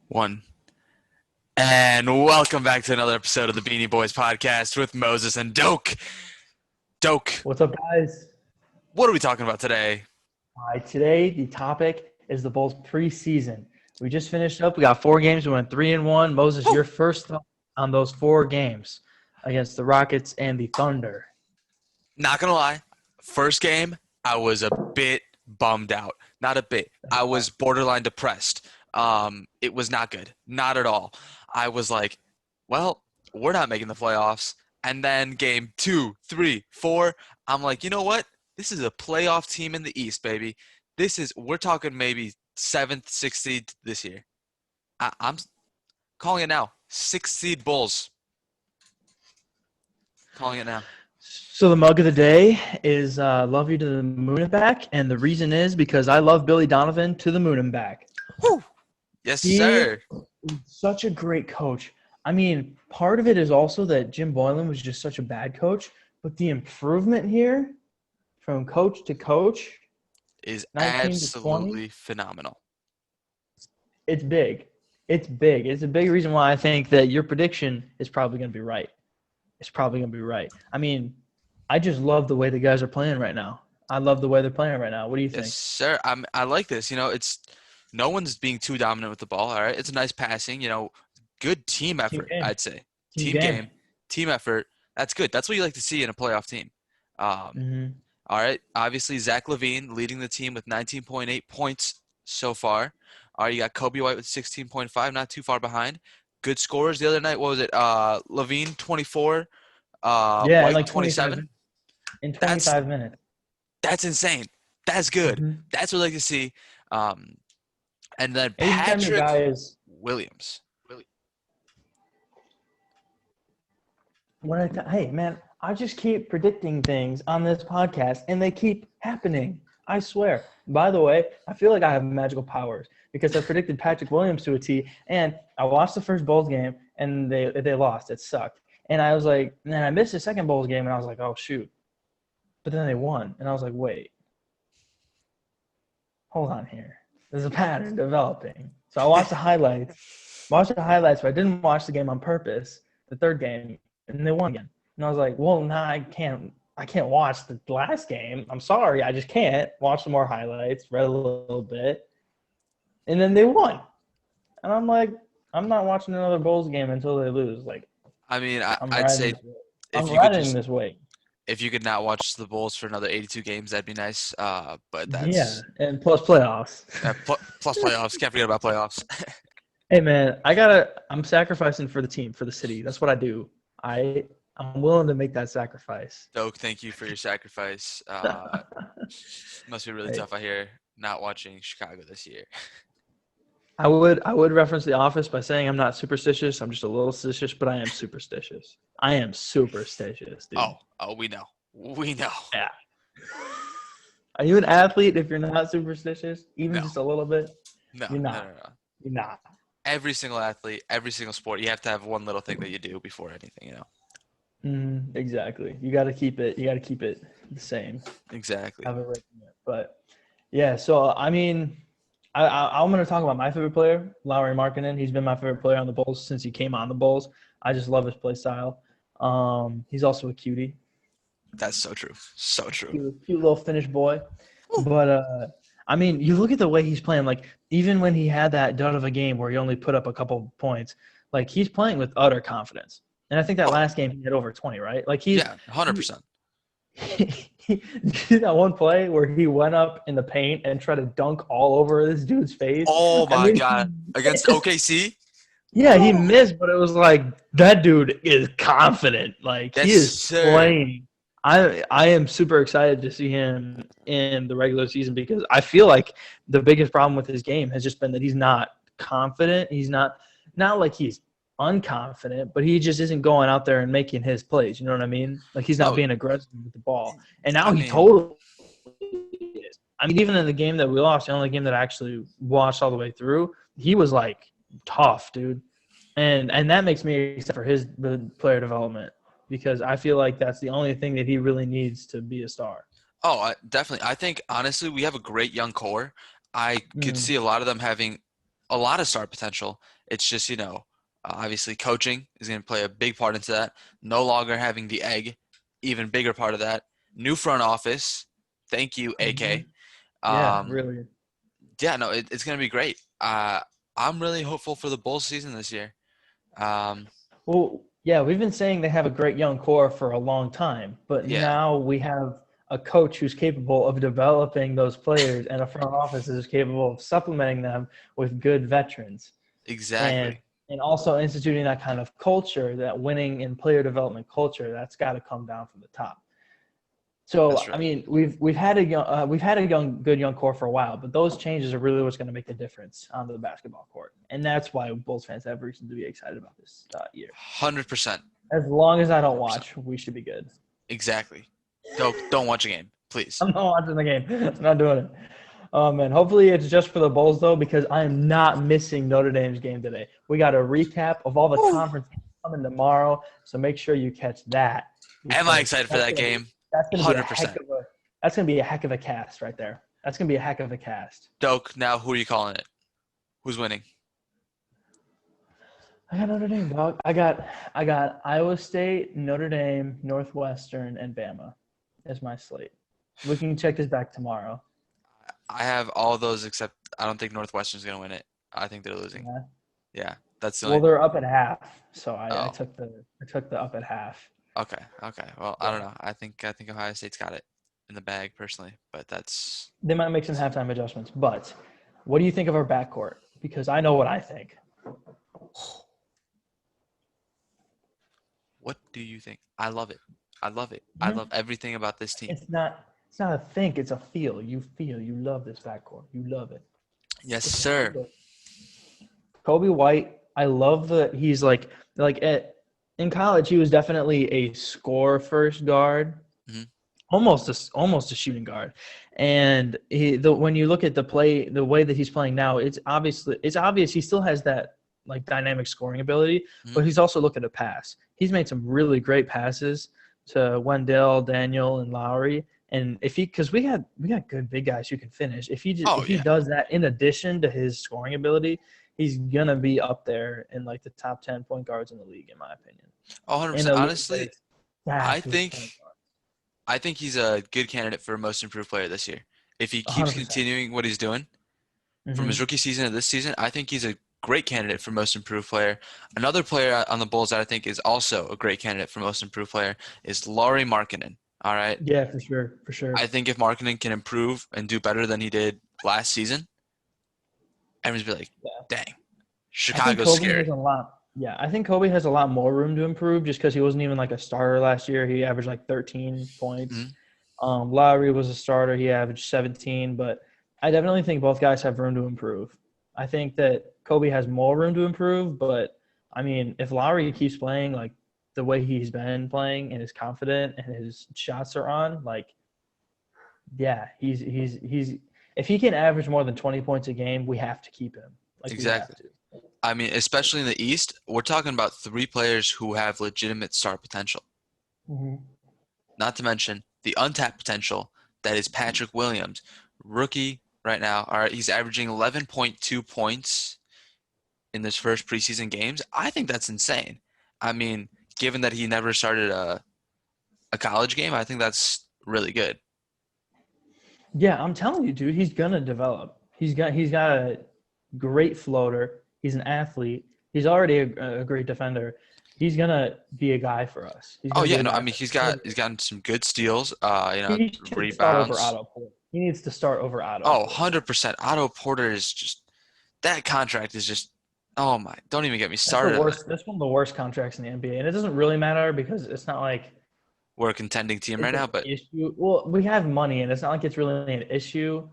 One. And welcome back to another episode of the Beanieee Boys podcast with Moses and Doak. Doak, What's up, guys? what are we talking about today? All right, today the topic is the Bulls preseason. We just finished up. We got 4 games. We went 3-1. Moses, Woo! your first thought on those 4 games against the Rockets and the Thunder. Not going to lie, first game, I was a bit bummed out. Not a bit. I was borderline depressed. It was not good. Not at all. I was like, well, we're not making the playoffs. And then game 2, 3, 4, I'm like, you know what? This is a playoff team in the East, baby. We're talking maybe 7th, 6th seed this year. I'm calling it now. 6th seed Bulls. Calling it now. So the mug of the day is love you to the moon and back. And the reason is because I love Billy Donovan to the moon and back. Woo! Yes, He sir. is such a great coach. I mean, part of it is also that Jim Boylan was just such a bad coach. But the improvement here from coach to coach Is 19 to 20, absolutely phenomenal. it's big. It's big. It's a big reason why I think that your prediction is probably going to be right. It's probably going to be right. I mean, I just love the way the guys are playing right now. I love the way they're playing right now. What do you think? Yes, sir. I like this. It's no one's being too dominant with the ball. All right, it's nice passing. Good team effort. game. I'd say Team team game. game, team effort. That's good. That's what you like to see in a playoff team. Mm-hmm. All right. Obviously, Zach LaVine leading the team with 19.8 points so far. All right, you got Kobe White with 16.5, not too far behind. Good scorers the other night. What was it? LaVine 24, Yeah, White in like 27. in 25 minutes. That's insane. That's good. Mm-hmm. That's what I like to see. And then Anytime your Patrick guy is Williams. hey, man, I just keep predicting things on this podcast, and they keep happening. I swear. By the way, I feel like I have magical powers because I predicted Patrick Williams to a T, and I watched the first Bulls game, and they lost. It sucked. And I was like, and then I missed the second Bulls game, and I was like, oh, shoot. But then they won, and I was like, wait. Hold on here. There's a pattern developing. So I watched the highlights. But I didn't watch the game on purpose, the third game, and they won again. And I was like, well, nah, I can't watch the last game. I'm sorry, I just can't. Watch some more highlights, read a little bit. And then they won. And I'm like, I'm not watching another Bulls game until they lose. Like, I mean, I'm I'd say I'm riding this way. if you could not watch the Bulls for another 82 games, that'd be nice. But Yeah, that's and plus playoffs. plus playoffs. Can't forget about playoffs. Hey, man, I'm sacrificing for the team, for the city. That's what I do. I'm willing to make that sacrifice. Doak, thank you for your sacrifice. Must be really tough out here not watching Chicago this year. I would reference The Office by saying I'm not superstitious. I'm just a little stitious, but I am superstitious. I am superstitious, dude. Oh, we know. We know. Yeah. Are you an athlete if you're not superstitious? Even No. just a little bit? No, You're not. no. You're not. Every single athlete, every single sport, you have to have one little thing that you do before anything, Exactly. You got to keep it. You got to keep it the same. Exactly. Have it right in there. But yeah. So I mean, I'm going to talk about my favorite player, Lauri Markkanen. He's been my favorite player on the Bulls since he came on the Bulls. I just love his play style. He's also a cutie. That's so true. So true. Cute little Finnish boy. But I mean, you look at the way he's playing. Like even when he had that dud of a game where he only put up a couple points, like he's playing with utter confidence. And I think that last game he had over 20, right? Like 100%. He did that one play where he went up in the paint and tried to dunk all over this dude's face. Oh my God. Against OKC? Yeah, he missed, but it was like that dude is confident. Like he is playing. I am super excited to see him in the regular season because I feel like the biggest problem with his game has just been that he's not confident. He's not like he's unconfident, but he just isn't going out there and making his plays. You know what I mean? Like he's not being aggressive with the ball. And now he totally is. I mean, even in the game that we lost, the only game that I actually watched all the way through, he was like tough, dude. And that makes me excited for his player development because I feel like that's the only thing that he really needs to be a star. Oh, definitely. I think honestly we have a great young core. I could see a lot of them having a lot of star potential. It's just, obviously coaching is going to play a big part into that. No longer having the egg, even bigger part of that. New front office. Thank you, Hmm. AK. Yeah, Um, really. yeah, no, it's going to be great. I'm really hopeful for the Bulls season this year. Um, Well, yeah, we've been saying they have a great young core for a long time, but yeah, now we have a coach who's capable of developing those players and a front office that is capable of supplementing them with good veterans and exactly. and also instituting that kind of culture, that winning and player development culture. That's got to come down from the top. That's So I right. mean, we've had a good young core for a while, but those changes are really what's going to make the difference on the basketball court, and that's why Bulls fans have reason to be excited about this year. 100%. As long as I don't 100%. watch, we should be good. Exactly. Don't watch a game, please. I'm not watching the game. I'm not doing it. Man, hopefully it's just for the Bulls though, because I am not missing Notre Dame's game today. We got a recap of all the Woo. conference games coming tomorrow, so make sure you catch that Am I because excited for that game? that's gonna be a heck 100%. of a that's gonna be a heck of a cast right there. That's gonna be a heck of a cast. Doke, now who are you calling it? Who's winning? I got Notre Dame, dog. I got Iowa State, Notre Dame, Northwestern, and Bama as my slate. We can check this back tomorrow. I have all those except I don't think Northwestern's going to win it. I think they're losing. Yeah. Yeah, that's the Well, only. they're up at half, so I Oh, took the up at half. okay, okay. Well, I Yeah. don't know. I think Ohio State's got it in the bag personally, but that's They might make some halftime adjustments, but what do you think of our backcourt? Because I know what I think. what do you think? I love it. I love it. I Mhm. love everything about this team. It's not a think, it's a feel. You love this backcourt. You love it. Yes, It's sir. Kobe, Kobe White. I love that he's like in college he was definitely a score first guard, Hmm. almost a shooting guard. And when you look at the way that he's playing now, it's obvious he still has that like dynamic scoring ability, Hmm. but he's also looking to pass. He's made some really great passes to Wendell, Daniel, and Lowry. And because we got good big guys who can finish. Oh If he yeah, does that in addition to his scoring ability, he's gonna be up there in like the top 10 point guards in the league, in my opinion. In 100%. a league that Honestly, is I stacked with point think I think he's a good candidate for most improved player this year. If he guards. keeps 100%. continuing what he's doing from his Hmm. rookie season to this season, I think he's a great candidate for most improved player. Another player on the Bulls that I think is also a great candidate for most improved player is Lauri Markkanen. All right. Yeah, for sure, for I sure. think if Markkanen can improve and do better than he did last season, everyone's be like, Yeah, dang, I think Chicago's Kobe has scary. a lot. Yeah, I think Kobe has a lot more room to improve just because he wasn't even like a starter last year. He averaged like 13 points. Mhm. Lowry was a starter. He averaged 17, but I definitely think both guys have room to improve. I think that Kobe has more room to improve, but I mean, if Lowry keeps playing like the way he's been playing and is confident and his shots are on, like, yeah, he's if he can average more than 20 points a game, we have to keep him. Like we have Exactly. to. I mean, especially in the East, we're talking about three players who have legitimate star potential. Mm-hmm. Not to mention the untapped potential that is Patrick Williams, rookie right now. All right, he's averaging 11.2 points in his first preseason games. I think that's insane. I mean, given that he never started a college game, I think that's really good. Yeah, I'm telling you, dude, he's gonna develop. He's got a great floater. He's an athlete. He's already a great defender. He's gonna be a guy for us. He's Oh gonna be yeah, a no, I guy mean for he's us. got he's gotten some good steals, He should start over rebounds. Otto Porter. He needs to start over Otto Oh, Porter. 100%. Otto Porter is just that contract is just oh my, don't even get me That's the started on that. worst. That's one of the worst contracts in the NBA, and it doesn't really matter because it's not like We're a contending team right it's now, an but issue. Well, we have money, and it's not like it's really an issue,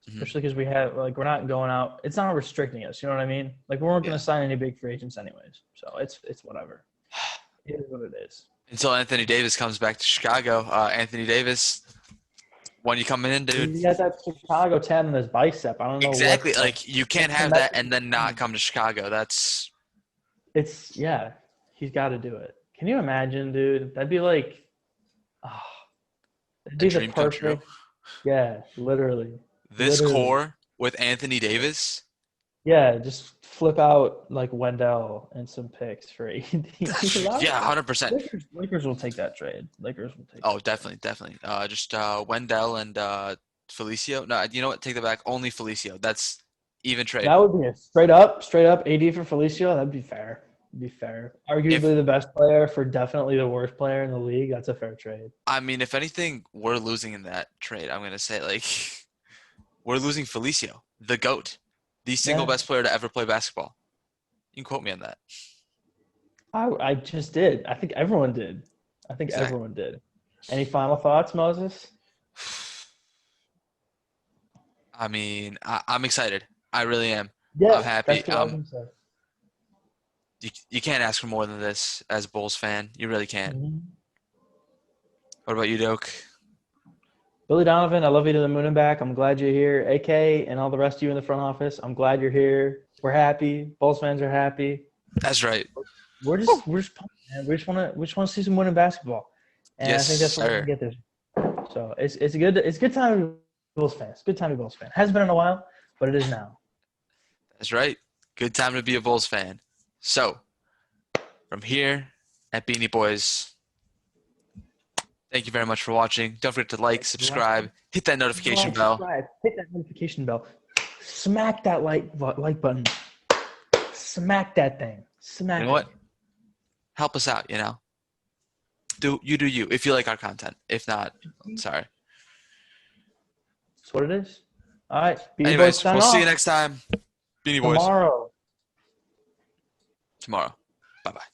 mhm, especially because we have like we're not going out. It's not restricting us. You know what I mean? Like we weren't going yeah. to sign any big free agents anyways, so it's whatever. It is what it is. Until Anthony Davis comes back to Chicago, Anthony Davis, when you coming in, dude? He's got that Chicago tat on his bicep. I don't know Exactly. what's like. Like you can't What's the have that message and he's then not sending? come to Chicago. That's It's yeah. He's got to do it. Can you imagine, dude? That'd be like, oh, that'd a be the dream come true. perfect. Yeah, literally, This literally. core with Anthony Davis. Yeah, just flip out like Wendell and some picks for AD. Yeah, 100%. Lakers will take that trade. Lakers will take Oh, that trade. definitely, definitely. Just Wendell and Felicio. No, you know what? Take that back. Only Felicio. That's even trade. That would be a straight up AD for Felicio. That'd be fair. Be fair. If Arguably the best player for definitely the worst player in the league. That's a fair trade. I mean, if anything, we're losing in that trade. I'm gonna say like we're losing Felicio, the GOAT, the single Yeah, best player to ever play basketball. You can quote me on that. I just did. I think everyone did. I think Exactly. everyone did. Any final thoughts, Moses? I mean, I'm excited. I really am. I'm Yeah, happy. that's what I was gonna say. You can't ask for more than this as a Bulls fan. You really can't. Mhm. What about you, Doke? Billy Donovan, I love you to the moon and back. I'm glad you're here. AK and all the rest of you in the front office, I'm glad you're here. We're happy. Bulls fans are happy. That's right. We're just pumped, man. We just want to see some winning basketball, and Yes, I think that's what we're gonna sir. get this. So it's a good time to be a Bulls fan. It's a good time to be a Bulls fan. Hasn't been in a while, but it is now. That's right. Good time to be a Bulls fan. So, from here at Beanie Boys, thank you very much for watching. Don't forget to like, Thanks for watching. subscribe, hit that notification Like, bell. subscribe, hit that notification bell, smack that like button, smack that thing, You know smack it. what? Help us out, you know? Do you if you like our content. If not, sorry. That's what it is. All right, Beanie Boys Anyways, sign we'll see you off next time. Beanie Boys tomorrow. tomorrow. Bye bye.